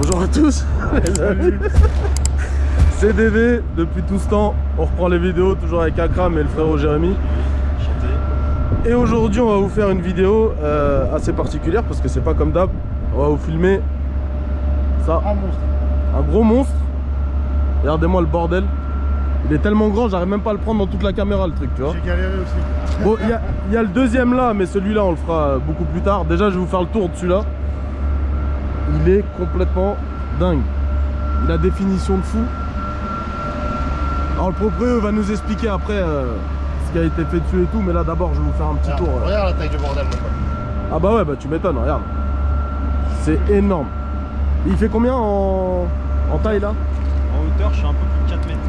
Bonjour à tous les amis. C'est DV, depuis tout ce temps, on reprend les vidéos toujours avec Akram et le frérot Jérémy. Enchanté. Et aujourd'hui on va vous faire une vidéo assez particulière parce que c'est pas comme d'hab. On va vous filmer ça, Un monstre. un gros monstre. Regardez-moi le bordel. Il est tellement grand, j'arrive même pas à le prendre dans toute la caméra le truc, tu vois. J'ai galéré aussi. Bon, il y a le deuxième là, mais celui-là on le fera beaucoup plus tard. Déjà je vais vous faire le tour de celui-là. Il est complètement dingue. Il a définition de fou. Alors le propriétaire va nous expliquer après ce qui a été fait dessus et tout, mais là d'abord je vais vous faire un petit tour. Regarde la taille du bordel maintenant. Ah bah ouais, bah tu m'étonnes, regarde. C'est énorme. Il fait combien en taille là? En hauteur, je suis un peu plus de 4 mètres.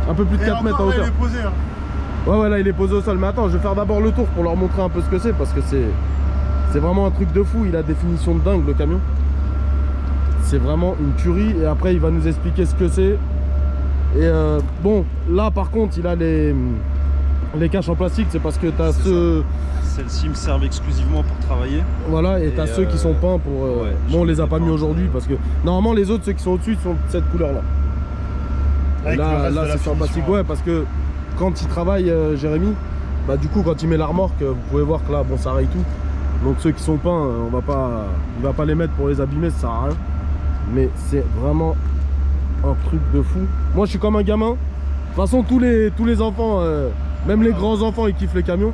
Un peu plus de 4 mètres en hauteur. Il est posé, hein. Ouais, là il est posé au sol. Mais attends, je vais faire d'abord le tour pour leur montrer un peu ce que c'est, parce que c'est vraiment un truc de fou. Il a définition de dingue le camion. C'est vraiment une tuerie. Et après il va nous expliquer ce que c'est. Et bon, là par contre il a les caches en plastique. C'est parce que t'as ceux... Celles-ci me servent exclusivement pour travailler. Voilà, et t'as ceux qui sont peints pour... ouais, bon, on les a pas mis aujourd'hui parce que normalement les autres, ceux qui sont au-dessus, sont de cette couleur là. Avec le reste Là de la c'est sur le finition, plastique, ouais, parce que quand il travaille Jérémy, bah du coup quand il met la remorque, vous pouvez voir que là bon ça raye tout. Donc ceux qui sont peints, il va pas les mettre pour les abîmer, ça sert à rien. Mais c'est vraiment un truc de fou. Moi je suis comme un gamin. De toute façon tous les enfants, même les grands enfants, ils kiffent les camions.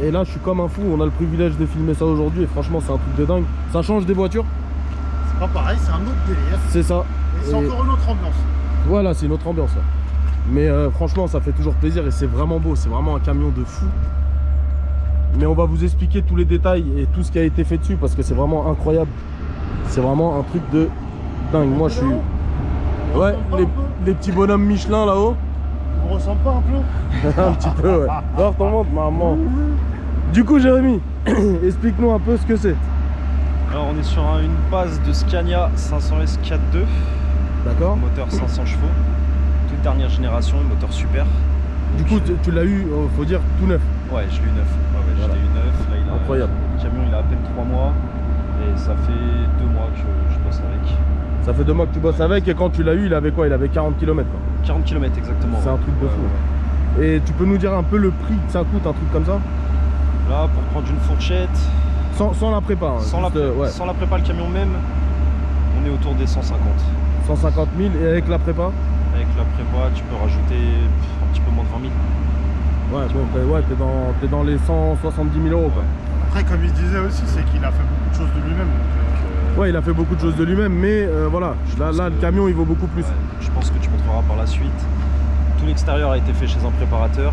Et là je suis comme un fou. On a le privilège de filmer ça aujourd'hui et franchement c'est un truc de dingue. Ça change des voitures. C'est pas pareil, c'est un autre délire. C'est ça. Et c'est encore une autre ambiance. Voilà, c'est une autre ambiance là. Mais franchement ça fait toujours plaisir et c'est vraiment beau. C'est vraiment un camion de fou. Mais on va vous expliquer tous les détails et tout ce qui a été fait dessus parce que c'est vraiment incroyable. C'est vraiment un truc de dingue. Moi je suis... Ouais, les petits bonhommes Michelin là-haut. On ressemble pas un peu? Un petit peu, ouais. Alors t'en montes, maman. Du coup Jérémy, explique-nous un peu ce que c'est. Alors on est sur une base de Scania 500S 4.2. D'accord. Moteur 500 chevaux. Toute dernière génération, moteur super. Du coup tu l'as eu, faut dire, tout neuf. Ouais, je l'ai eu neuf. Ouais, Voilà. je l'ai eu neuf. Là, Incroyable. Le camion il a à peine 3 mois. Et ça fait 2 mois que je bosse avec. Ça fait 2 mois que tu bosses avec et quand tu l'as eu, il avait quoi? Il avait 40 km quoi. 40 km exactement. C'est un truc de fou. Et tu peux nous dire un peu le prix que ça coûte, un truc comme ça? Là, pour prendre une fourchette, Sans la prépa. Hein, sans, juste, la, ouais. sans la prépa, le camion même, on est autour des 150. 150 000 et avec la prépa? Avec la prépa, tu peux rajouter un petit peu moins de 20 000. Ouais, bon, t'es dans les 170 000 euros quoi. Après, comme il disait aussi, c'est qu'il a fait beaucoup de choses de lui-même. Ouais, il a fait beaucoup de choses de lui-même, mais voilà, là le camion il vaut beaucoup plus. Ouais, je pense que tu montreras par la suite. Tout l'extérieur a été fait chez un préparateur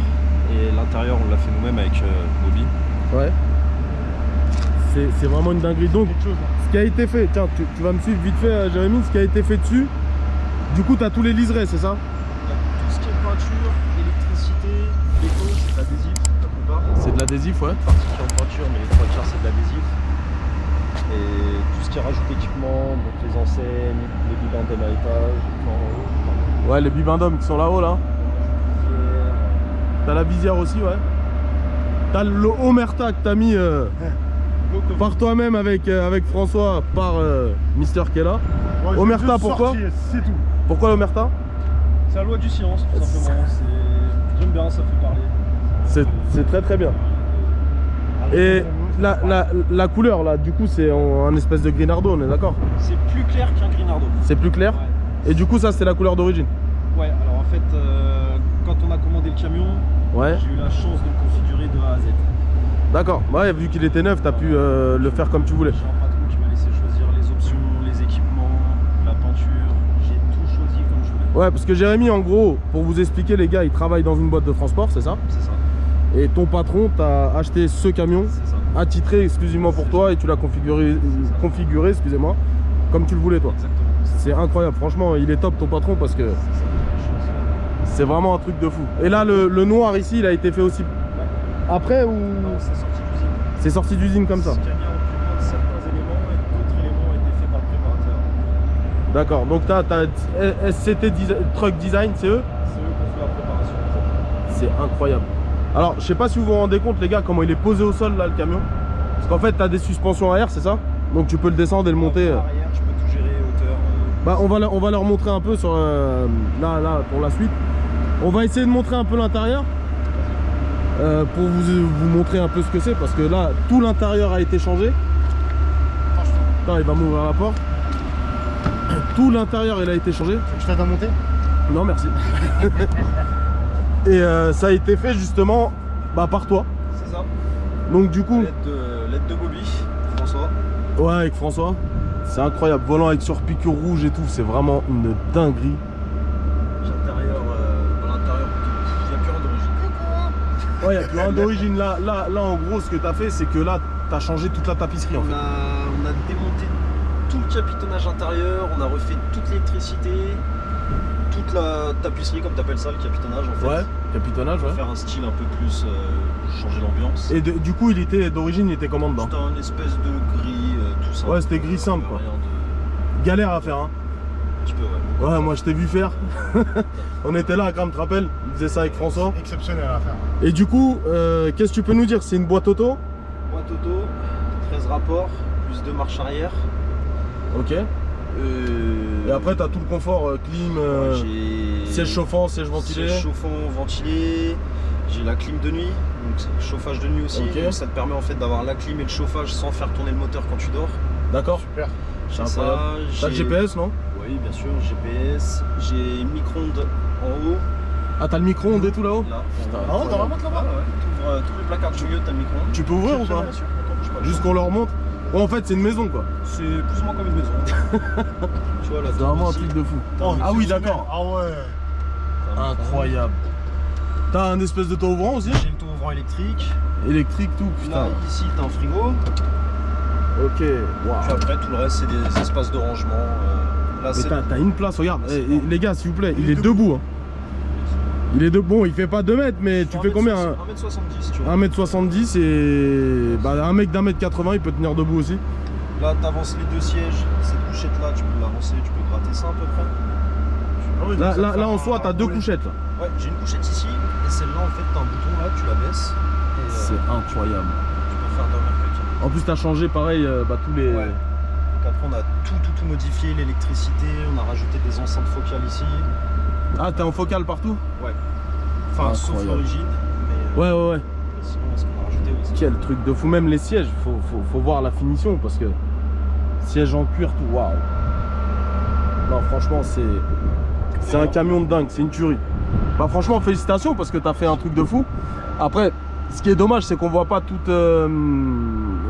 et l'intérieur on l'a fait nous-mêmes avec Bobby. Ouais. C'est vraiment une dinguerie. Donc, Quelque chose, hein. ce qui a été fait, tiens, tu vas me suivre vite fait, Jérémy, ce qui a été fait dessus. Du coup, tu as tous les liserés, c'est ça? Tout ce qui est peinture, électricité, béton, c'est de l'adhésif la plupart. C'est de l'adhésif, ouais. Partie qui est en peinture, mais les 3 quarts c'est de l'adhésif. Et tout ce qui est rajout d'équipement, donc les enseignes, les bidons d'émaillage, Ouais, les bibendums qui sont là-haut, là. T'as la visière aussi, ouais. T'as le Omerta que t'as mis par toi-même avec François, par Mister qui est là. Ouais, Omerta, juste pourquoi? sorti, c'est tout. Pourquoi l'Omerta? C'est la loi du silence, tout simplement. J'aime bien, ça fait parler. C'est très très bien. Et la couleur là, du coup c'est un espèce de Grinardo, on est d'accord? C'est plus clair qu'un Grinardo. C'est plus clair? Ouais. Et du coup ça c'est la couleur d'origine? Ouais, alors en fait, quand on a commandé le camion, Ouais. j'ai eu la chance de le configurer de A à Z. D'accord, ouais, vu qu'il était neuf, t'as pu le faire comme tu voulais. J'ai un patron qui m'a laissé choisir les options, les équipements, la peinture. J'ai tout choisi comme je voulais. Ouais, parce que Jérémy, en gros, pour vous expliquer, les gars, il travaille dans une boîte de transport, c'est ça? C'est ça. Et ton patron t'a acheté ce camion, C'est ça. attitré exclusivement pour toi, et tu l'as configuré, excusez-moi, comme tu le voulais toi. Exactement. C'est incroyable, franchement, il est top ton patron parce que C'est ça. c'est vraiment un truc de fou. Et là, le noir ici, il a été fait aussi après ou Non, c'est sorti d'usine. c'est sorti d'usine comme ça? Scania ont pu prendre certains éléments et d'autres éléments ont été faits par le préparateur. D'accord, donc t'as SCT Truck Design, c'est eux? C'est eux qui ont fait la préparation. C'est incroyable. Alors, je sais pas si vous vous rendez compte, les gars, comment il est posé au sol là le camion. Parce qu'en fait, t'as des suspensions à air, c'est ça? Donc tu peux le descendre et le monter. Arrière, je peux tout gérer, hauteur. Bah on va leur montrer un peu sur là pour la suite. On va essayer de montrer un peu l'intérieur pour vous montrer un peu ce que c'est, parce que là tout l'intérieur a été changé. Attends, il va m'ouvrir la porte. Tout l'intérieur il a été changé. Je t'aide à monter? Non merci. Et ça a été fait justement par toi. C'est ça. Donc du coup. L'aide de Bobby, François. Ouais, avec François. C'est incroyable. Volant avec surpiqûre rouge et tout, c'est vraiment une dinguerie. L'intérieur, dans l'intérieur, il n'y a plus rien d'origine. Ouais, il n'y a plus rien d'origine. Là, en gros, ce que tu as fait, c'est que là, tu as changé toute la tapisserie en fait. On a démonté tout le capitonnage intérieur, on a refait toute l'électricité, toute la tapisserie, comme tu appelles ça, le capitonnage en fait. Ouais, capitonnage, ouais. Pour faire un style un peu plus, changer l'ambiance. Et du coup, d'origine, il était comment dedans? C'était une espèce de gris, tout ça. Ouais, c'était gris simple quoi. Galère à faire, hein. Un petit peu, ouais. Ouais, moi je t'ai vu faire. On était là, Kram, tu te rappelles? Il faisait ça avec François. Exceptionnel à faire. Et du coup, qu'est-ce que tu peux nous dire? C'est une boîte auto? Boîte auto, 13 rapports, plus 2 marches arrière. Ok. Et après, tu as tout le confort, clim, siège chauffant, siège ventilé. Siège chauffant, ventilé. J'ai la clim de nuit, donc c'est le chauffage de nuit aussi. Okay. Donc ça te permet en fait d'avoir la clim et le chauffage sans faire tourner le moteur quand tu dors. D'accord. Super. C'est incroyable. T'as le GPS, non? Oui, bien sûr, GPS. J'ai micro-ondes en haut. Ah, t'as le micro-ondes et tout là-haut? Là. Ah ouais, dans la montre là-bas? Ouais. T'ouvres les placards du milieu, t'as le micro-ondes. Tu peux ouvrir ou pas? Bien sûr, attends, bouge pas. Juste qu'on leur montre. Ouais, en fait, c'est une maison quoi. C'est plus ou moins comme une maison. Tu vois là. C'est vraiment un truc de fou. Oh, Ah oui, exceptionnel. d'accord. Ah ouais. Incroyable. T'as un espèce de toit ouvrant aussi? J'ai le tour ouvrant électrique. Électrique, tout, putain. Là, ici, t'as un frigo. Ok, waouh. Puis après, tout le reste, c'est des espaces de rangement. Là, Mais c'est. t'as une place, regarde. Les gars, s'il vous plaît, il est debout. Hein. Il est debout. Bon, il fait pas 2 mètres, mais tu fais combien? 1m70, tu vois. 1m70 et un mec d'1m80, il peut tenir debout aussi. Là, t'avances les 2 sièges. Cette couchette-là, tu peux l'avancer, tu peux gratter ça à peu près. Ah oui, donc ça Là, fait en un soi, t'as 2 rouler. couchettes. Là. Ouais, j'ai une couchette ici. Et celle-là, en fait, t'as un bouton là, tu la baisses. Et C'est incroyable. tu peux faire dormir quelqu'un. En plus, t'as changé pareil tous les. Ouais. Donc après, on a tout modifié, l'électricité. On a rajouté des enceintes focales ici. Ah, t'es en focal partout? Ouais. Enfin, sauf Incroyable. l'origine. Mais Ouais. sinon, ce qu'on a rajouté aussi. Quel truc de fou. Même les sièges, faut voir la finition parce que siège en cuir, tout. Waouh. Non, franchement, c'est un camion de dingue, c'est une tuerie. Bah, franchement, félicitations parce que t'as fait un truc de fou. Après, ce qui est dommage, c'est qu'on voit pas toute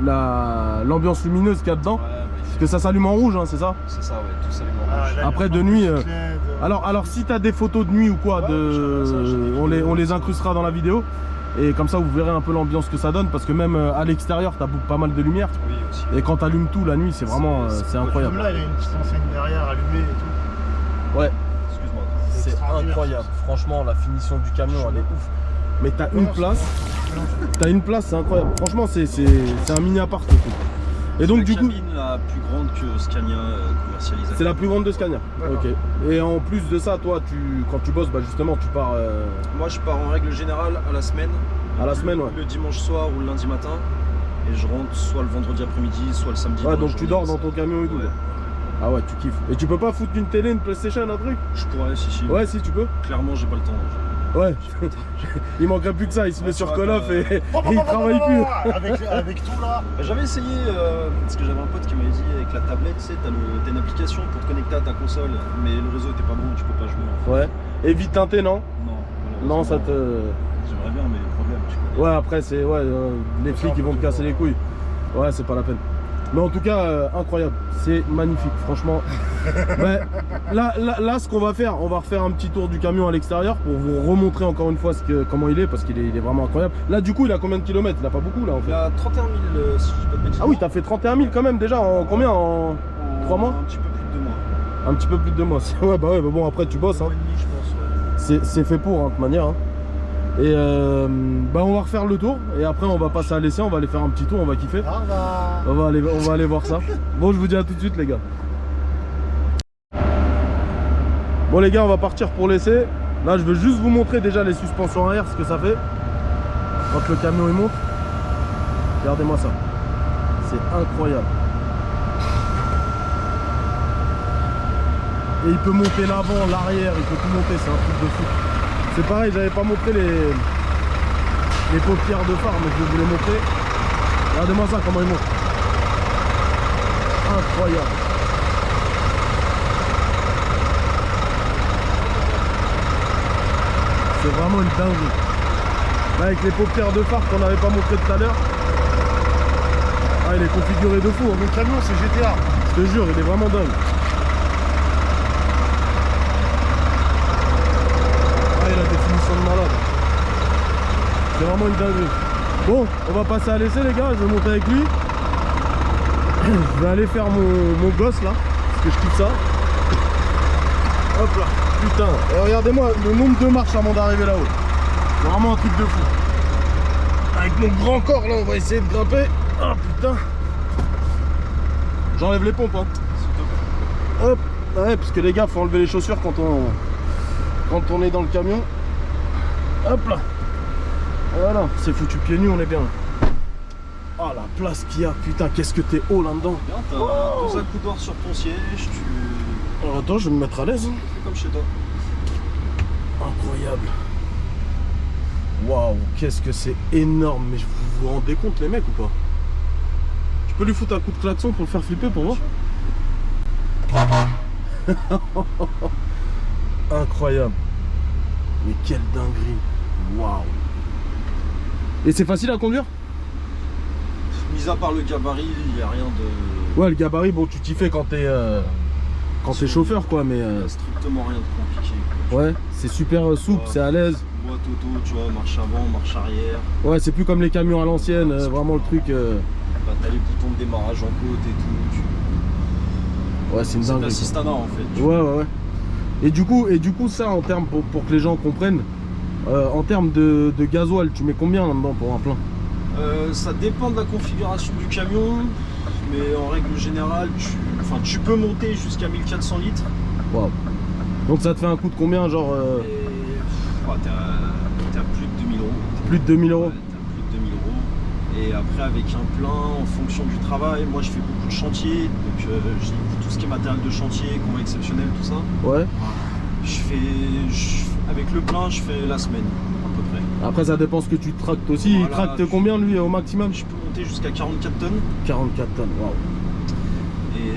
l'ambiance lumineuse qu'il y a dedans. Ouais, Parce que ça s'allume en rouge, hein, c'est ça? c'est ça, ouais, tout s'allume en Ah, rouge. là, Après, il y a de pas nuit, petite LED. Alors si t'as des photos de nuit ou quoi, Ouais, je t'envoie ça, j'ai des vidéos. on les incrustera dans la vidéo. Et comme ça, vous verrez un peu l'ambiance que ça donne. Parce que même à l'extérieur, t'as pas mal de lumière. Oui, aussi. Et quand t'allumes tout la nuit, c'est vraiment c'est incroyable. Même là, il y a une petite enseigne derrière allumée et tout. Ouais, Excuse-moi. c'est extraordinaire. incroyable. Franchement, la finition du camion, elle est ouf. Mais t'as une place. T'as une place, c'est incroyable. Franchement, c'est un mini appart. Le truc. Et donc, du la coup, cabine la plus grande que Scania commercialise. c'est la plus grande de Scania. D'accord. Ok. Et en plus de ça, toi, quand tu bosses, justement, tu pars Moi, je pars en règle générale à la semaine. à la semaine, ouais. Le dimanche soir ou le lundi matin. Et je rentre soit le vendredi après-midi, soit le samedi. Ouais, dans la donc tu journée, dors dans ça. ton camion et tout. Ouais. Ah ouais, tu kiffes. Et tu peux pas foutre une télé, une PlayStation, un truc? Je pourrais, si. Ouais, si tu peux. Clairement, j'ai pas le temps. Ouais. Il manquerait plus que ça. Il se met sur Call of et il travaille plus. Avec tout là. Bah, j'avais essayé, parce que j'avais un pote qui m'avait dit avec la tablette, tu sais, t'as une application pour te connecter à ta console, mais le réseau était pas bon, tu peux pas jouer. En fait. Ouais. Et vite teinté, non? Non, Non, ça te. J'aimerais bien, mais le problème, tu connais. Ouais, après, c'est. Ouais, les flics, ils vont te casser les couilles. Ouais, c'est pas la peine. Mais en tout cas, incroyable. C'est magnifique, franchement. Ouais, là, ce qu'on va faire, on va refaire un petit tour du camion à l'extérieur pour vous remontrer encore une fois comment il est, parce qu'il est vraiment incroyable. Là, du coup, il a combien de kilomètres? Il a pas beaucoup, là, en Il fait. a 31 000, si je dis pas de bêtises. Ah oui, t'as fait 31 000 quand même déjà. En combien? En 3 mois? Un petit peu plus de 2 mois. Un petit peu plus de 2 mois. Ouais, bah bon, après, tu bosses, Un hein. mois et demi, je pense, ouais. C'est fait pour, hein, de toute manière. Hein. Et on va refaire le tour. Et après, on va passer à l'essai. On va aller faire un petit tour. On va kiffer. On va aller voir ça. Bon, je vous dis à tout de suite, les gars. Bon, les gars, on va partir pour l'essai. Là, je veux juste vous montrer déjà les suspensions arrière, ce que ça fait quand le camion il monte. Regardez-moi ça. C'est incroyable. Et il peut monter l'avant, l'arrière, il peut tout monter, c'est un truc de fou. C'est pareil, j'avais pas montré les paupières de phare, mais je vais vous les montrer. Regardez-moi ça, comment il monte. Incroyable. C'est vraiment une dinguerie. Là, avec les paupières de phare qu'on n'avait pas montré tout à l'heure. Ah, il est configuré de fou. Le camion, c'est GTA. Je te jure, il est vraiment dingue. Ah, il a des finitions de malade. C'est vraiment une dinguerie. Bon, on va passer à l'essai les gars, je vais monter avec lui. Je vais aller faire mon gosse là, parce que je kiffe ça. Hop là, putain. Et regardez-moi le nombre de marches avant d'arriver là-haut. C'est vraiment un truc de fou. Avec mon grand corps là, on va essayer de grimper. Oh putain. J'enlève les pompes hein. Hop, ouais, parce que les gars, faut enlever les chaussures quand on est dans le camion. Hop là. Voilà, c'est foutu pieds nus, on est bien. Oh la place qu'il y a, putain, qu'est-ce que t'es haut là-dedans. Bien, t'as deux accoudoirs sur ton siège, tu... Alors attends, je vais me mettre à l'aise. fais comme chez toi. Incroyable. Waouh, qu'est-ce que c'est énorme. Mais vous vous rendez compte les mecs ou pas? Tu peux lui foutre un coup de klaxon pour le faire flipper pour moi? Incroyable. Mais quelle dinguerie. Waouh. Et c'est facile à conduire? Mis à part le gabarit, il n'y a rien de... Ouais, le gabarit, bon, tu t'y fais quand t'es chauffeur, quoi, mais... strictement rien de compliqué. Ouais, c'est super souple, c'est à l'aise. Boîte auto, tu vois, marche avant, marche arrière. Ouais, c'est plus comme les camions à l'ancienne, vraiment le truc... Bah, t'as les boutons de démarrage en côte et tout. Ouais, c'est une C'est de dinguerie. l'assistanat en fait. Ouais. Et du coup, ça, en termes, pour que les gens comprennent, en termes de gasoil, tu mets combien là-dedans pour un plein? Ça dépend de la configuration du camion, mais en règle générale, tu peux monter jusqu'à 1400 litres. Waouh. Donc ça te fait un coût de combien, genre Et t'es à plus de 2000 euros. plus de 2000 euros? Ouais, t'as plus de 2000 euros. Et après, avec un plein, en fonction du travail, moi je fais beaucoup de chantier, donc j'ai tout ce qui est matériel de chantier, combat exceptionnel, tout ça. Ouais. Avec le plein, je fais la semaine, à peu près. Après, ça dépend ce que tu tractes aussi. Voilà, Il tracte combien lui au maximum? Je peux monter jusqu'à 44 tonnes. 44 tonnes, waouh. Et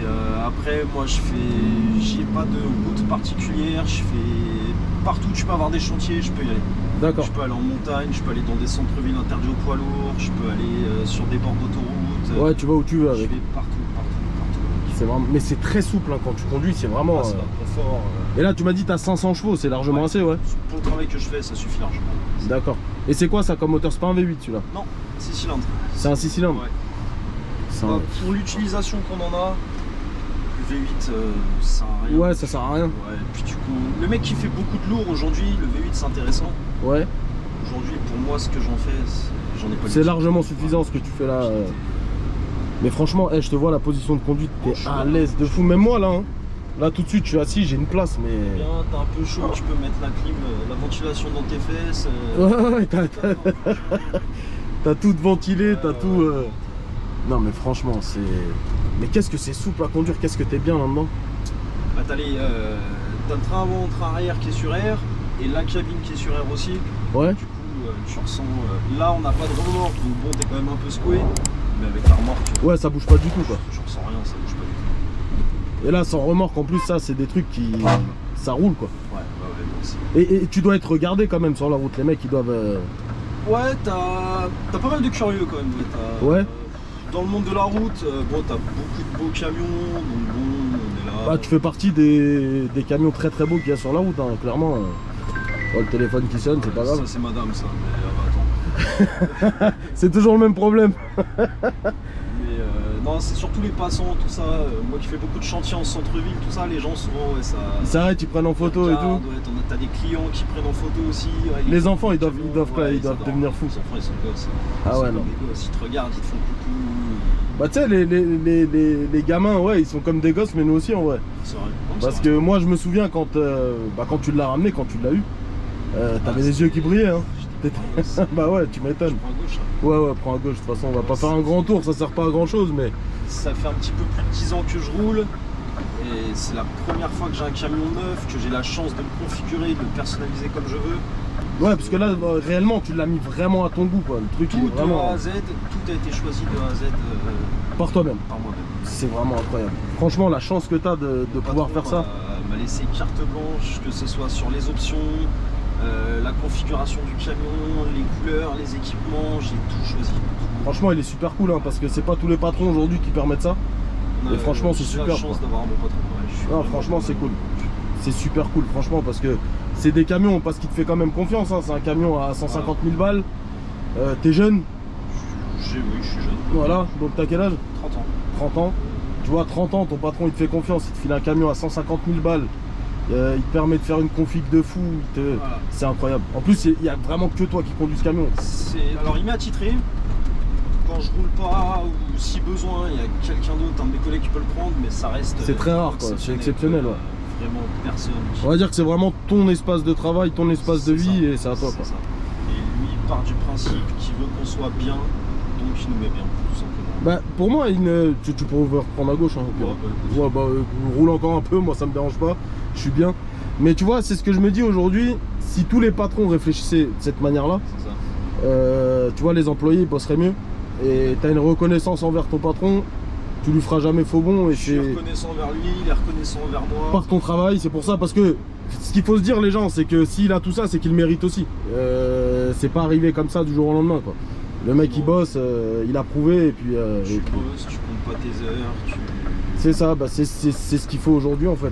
après, moi j'ai pas de route particulière, je fais partout où tu peux avoir des chantiers, je peux y aller. D'accord. Je peux aller en montagne, je peux aller dans des centres-villes interdits aux poids lourds, je peux aller sur des bords d'autoroute. Ouais, tu vas où tu veux Je avec. vais partout. C'est vraiment... Mais c'est très souple hein, quand tu conduis, c'est vraiment... C'est un confort. Et là, tu m'as dit t'as 500 chevaux, c'est largement assez, ouais. Pour le travail que je fais, ça suffit largement. D'accord. Et c'est quoi ça comme moteur? C'est pas un V8 celui-là? Non, 6 cylindres. C'est un 6 cylindres? Ouais. C'est un- Bah, pour l'utilisation qu'on en a, le V8, ça sert à rien. Ouais, ça sert à rien. Ouais, puis du coup, le mec qui fait beaucoup de lourd aujourd'hui, le V8 c'est intéressant. Ouais. Aujourd'hui, pour moi, ce que j'en fais, j'en ai pas. C'est largement suffisant ce que tu fais là. Mais franchement, je te vois la position de conduite, t'es à l'aise de fou. Même moi là, hein. Là tout de suite je suis assis, j'ai une place mais... Bien, t'as un peu chaud, tu peux mettre la clim, la ventilation dans tes fesses. Ouais, t'as tout ventilé, t'as tout... Non mais franchement c'est... Mais qu'est-ce que c'est souple à conduire, qu'est-ce que t'es bien là-dedans? Bah, t'as le train avant, train arrière qui est sur air, et la cabine qui est sur air aussi. Ouais. Du coup, tu ressens... là on n'a pas de remorque, donc bon, t'es quand même un peu secoué. Mais avec la remorque, Ouais, ça bouge pas du tout quoi. je ressens rien, ça bouge pas du tout. Et là sans remorque en plus, ça c'est des trucs qui... Ça roule quoi. Ouais, donc c'est... Et tu dois être regardé quand même sur la route, les mecs ils doivent... Ouais, t'as pas mal de curieux quand même. Ouais. Dans le monde de la route, bon, t'as beaucoup de beaux camions, donc bon, on est là. Bah tu fais partie des camions très très beaux qu'il y a sur la route, hein, clairement. Oh, le téléphone qui sonne, c'est pas grave. Ça c'est madame ça, mais attends. C'est toujours le même problème. Mais non, c'est surtout les passants, tout ça. Moi qui fais beaucoup de chantiers en centre-ville, tout ça, les gens souvent, ouais, ça... Ils s'arrêtent, ils prennent en photo et tout. Ouais, t'as des clients qui prennent en photo aussi. Ouais, Les enfants, ils doivent ouais, devenir fous. Les enfants, ils sont gosses. Ah Ils ouais, sont non. comme des gosses, ils te regardent, ils te font coucou. Bah tu sais, les gamins, ouais, ils sont comme des gosses, mais nous aussi en vrai. C'est vrai. Non, Parce c'est que vrai. moi, je me souviens quand tu l'as ramené, quand tu l'as eu, t'avais les yeux qui brillaient. Hein. Bah ouais, tu Je m'étonnes. prends à gauche, là. Ouais, prends à gauche. De toute façon, on va pas faire un grand tour, ça sert pas à grand chose, mais... Ça fait un petit peu plus de 10 ans que je roule. Et c'est la première fois que j'ai un camion neuf, que j'ai la chance de le configurer, de le personnaliser comme je veux. Ouais, parce que là, réellement, tu l'as mis vraiment à ton goût, quoi. Le truc, Tout il est vraiment de A à Z, tout a été choisi de A à Z par toi-même. par moi-même. C'est vraiment incroyable. Franchement, la chance que tu as de pouvoir faire ça. M'a laissé carte blanche, que ce soit sur les options, la configuration du camion, les couleurs, les équipements, j'ai tout choisi. Franchement, il est super cool, hein, parce que c'est pas tous les patrons aujourd'hui qui permettent ça. Et franchement, c'est super. J'ai la chance d'avoir un bon patron. Ouais, je suis Non, franchement, c'est cool. C'est super cool, franchement, parce que c'est des camions, parce qu'il te fait quand même confiance. Hein. C'est un camion à 150 000 balles. T'es jeune. Oui, je suis jeune. Voilà, donc t'as quel âge? 30 ans. 30 ans. Tu vois, 30 ans, ton patron il te fait confiance, il te file un camion à 150 000 balles. Il te permet de faire une config de fou. Voilà. C'est incroyable. En plus, il y a vraiment que toi qui conduis ce camion. Alors, il m'est attitré. Quand je roule pas, ou si besoin, il y a quelqu'un d'autre, un de mes collègues qui peut le prendre, mais ça reste. C'est très rare, quoi. C'est exceptionnel. Ouais. Vraiment personne. On va dire que c'est vraiment ton espace de travail, ton espace de vie, et c'est à toi, quoi. Ça. Et lui, il part du principe qu'il veut qu'on soit bien, donc il nous met bien, tout simplement. Bah, pour moi, tu peux reprendre à gauche. Hein, roule encore un peu, moi ça me dérange pas, je suis bien. Mais tu vois, c'est ce que je me dis aujourd'hui, si tous les patrons réfléchissaient de cette manière-là, tu vois, les employés bosseraient mieux. Et tu as une reconnaissance envers ton patron, tu lui feras jamais faux bon. Et je suis reconnaissant envers lui, il est reconnaissant envers moi. Par ton travail, c'est pour ça, parce que ce qu'il faut se dire, les gens, c'est que s'il a tout ça, c'est qu'il mérite aussi. C'est pas arrivé comme ça du jour au lendemain, quoi. Le mec il bosse, il a prouvé, et puis. Tu bosses, tu comptes pas tes heures, C'est ça, bah c'est ce qu'il faut aujourd'hui en fait.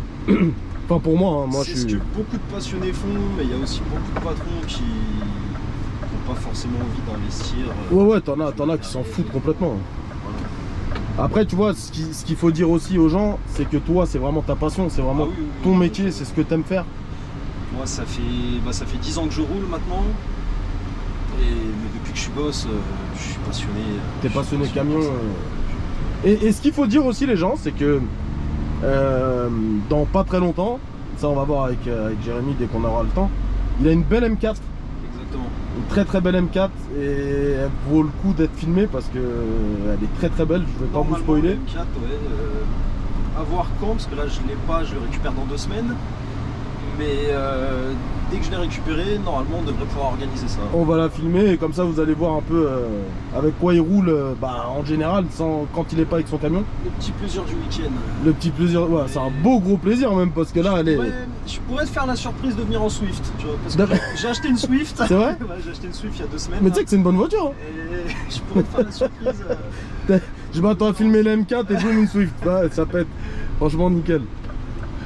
Enfin pour moi, hein, moi je suis. C'est ce que beaucoup de passionnés font, mais il y a aussi beaucoup de patrons qui n'ont pas forcément envie d'investir. Ouais, t'en as qui s'en foutent complètement. Voilà. Après, tu vois, ce qu'il faut dire aussi aux gens, c'est que toi, c'est vraiment ta passion, c'est vraiment ton métier, c'est ce que t'aimes faire. Moi, ça fait 10 ans que je roule maintenant. Mais depuis que je suis boss, je suis passionné. T'es passionné camion. Et ce qu'il faut dire aussi, les gens, c'est que dans pas très longtemps, ça on va voir avec Jérémy dès qu'on aura le temps, il a une belle M4. Exactement. Une très belle M4 et elle vaut le coup d'être filmée parce que elle est très belle, je vais pas vous spoiler. M4, ouais, à voir quand, parce que là je l'ai pas, je le récupère dans 2 semaines. Mais dès que je l'ai récupéré, normalement on devrait pouvoir organiser ça. On va la filmer et comme ça vous allez voir un peu avec quoi il roule en général quand il est pas avec son camion. Le petit plaisir du week-end. Le petit plaisir, ouais, c'est un beau gros plaisir même parce que là elle est... Je pourrais te faire la surprise de venir en Swift, tu vois, parce que j'ai acheté une Swift. C'est vrai? Ouais, j'ai acheté une Swift il y a 2 semaines. Mais tu sais que c'est une bonne voiture. Hein. Et je pourrais te faire la surprise. Je m'attends à filmer la M4 et boum une Swift, ouais, ça pète. Franchement nickel.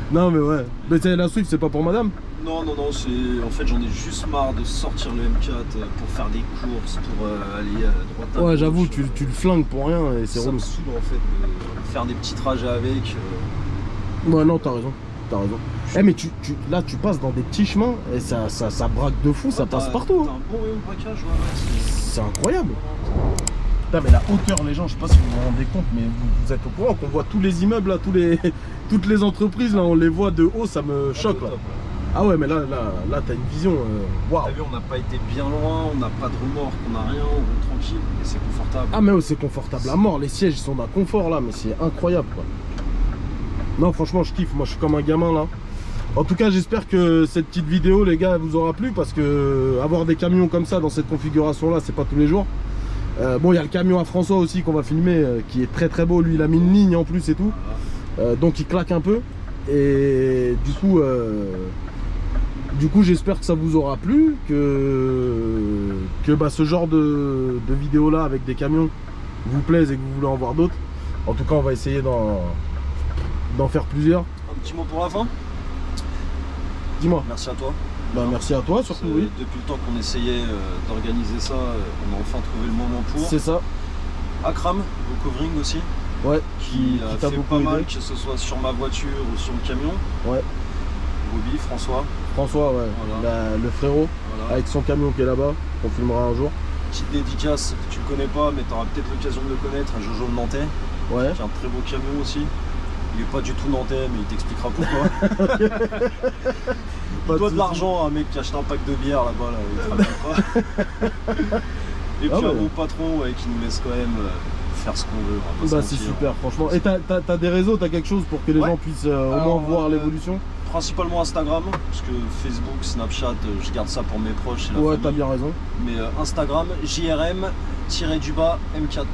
Non mais ouais, mais la Swift c'est pas pour madame? Non, c'est... En fait j'en ai juste marre de sortir le M4 pour faire des courses, pour aller à droite à gauche. Ouais j'avoue, tu le flingues pour rien et c'est relou. Ça me saoule en fait de faire des petits trajets avec. Ouais non, t'as raison. Mais là tu passes dans des petits chemins et ça braque de fou, ça passe partout. T'as un bon rayon de braquage, ouais. C'est incroyable. Putain mais la hauteur, les gens, je sais pas si vous vous rendez compte, mais vous êtes au courant qu'on voit tous les immeubles là, toutes les entreprises là, on les voit de haut, ça me choque là. Ah ouais mais là t'as une vision, waouh. T'as vu, on n'a pas été bien loin, on n'a pas de remords, on n'a rien, on roule tranquille et c'est confortable. Ah mais c'est confortable à mort, les sièges ils sont d'un confort là, mais c'est incroyable quoi. Non franchement je kiffe, moi je suis comme un gamin là. En tout cas j'espère que cette petite vidéo les gars vous aura plu parce que avoir des camions comme ça dans cette configuration là c'est pas tous les jours. Bon il y a le camion à François aussi qu'on va filmer qui est très beau, lui il a mis une ligne en plus et tout, donc il claque un peu et du coup j'espère que ça vous aura plu, que ce genre de vidéo là avec des camions vous plaise et que vous voulez en voir d'autres. En tout cas on va essayer d'en faire plusieurs. Un petit mot pour la fin? Dis-moi. Merci à toi. Bah, merci à toi surtout. Oui. Depuis le temps qu'on essayait d'organiser ça, on a enfin trouvé le moment pour. C'est ça. Akram, au covering aussi. Ouais. Qui a fait pas mal, que ce soit sur ma voiture ou sur le camion. Ouais. Bobby, François, ouais. Voilà. Le frérot, voilà. Avec son camion qui est là-bas, qu'on filmera un jour. Petite dédicace, tu le connais pas, mais tu auras peut-être l'occasion de le connaître, un Jojo Nantais. Ouais. Qui a un très beau camion aussi. Il est pas du tout nantais, mais il t'expliquera pourquoi. Il doit de l'argent à un mec qui achète un pack de bière là-bas, là, il travaille pas. Et puis un bon patron qui nous laisse quand même faire ce qu'on veut. On va pas Bah se c'est mentir. super franchement. Et t'as des réseaux, t'as quelque chose pour que les Ouais. gens puissent au moins Alors, voir l'évolution? Principalement Instagram, parce que Facebook, Snapchat, je garde ça pour mes proches et la Ouais, famille. t'as bien raison. Mais Instagram, JRM-M4.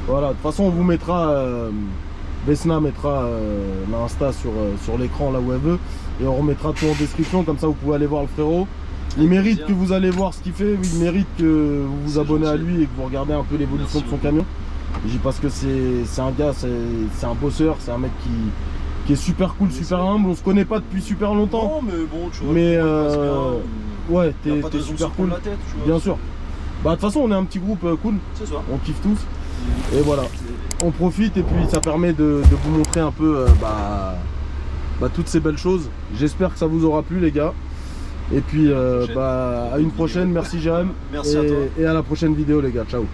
Voilà, de toute façon on vous mettra, Besna mettra l'Insta sur l'écran là où elle veut. Et on remettra tout en description, comme ça vous pouvez aller voir le frérot. Il Avec mérite plaisir. que vous allez voir ce qu'il fait, il mérite que vous vous C'est abonnez à gentil. lui et que vous regardez un peu l'évolution de Merci son beaucoup. camion. Je dis parce que c'est un gars, c'est un bosseur, c'est un mec qui est super cool, Mais super c'est- humble. On se connaît pas depuis super longtemps. Non, mais bon, tu vois, Mais, le groupe, il passe bien. Ouais, Y a t'es pas de raison de se super cool. prendre la tête, tu vois. Bien sûr. Bah de toute façon on est un petit groupe cool, C'est ça. on kiffe tous. Et voilà, on profite et puis ça permet de vous montrer un peu toutes ces belles choses. J'espère que ça vous aura plu les gars. Et puis prochaine. à une prochaine, merci Jérém. Merci à toi. Et à la prochaine vidéo les gars, ciao.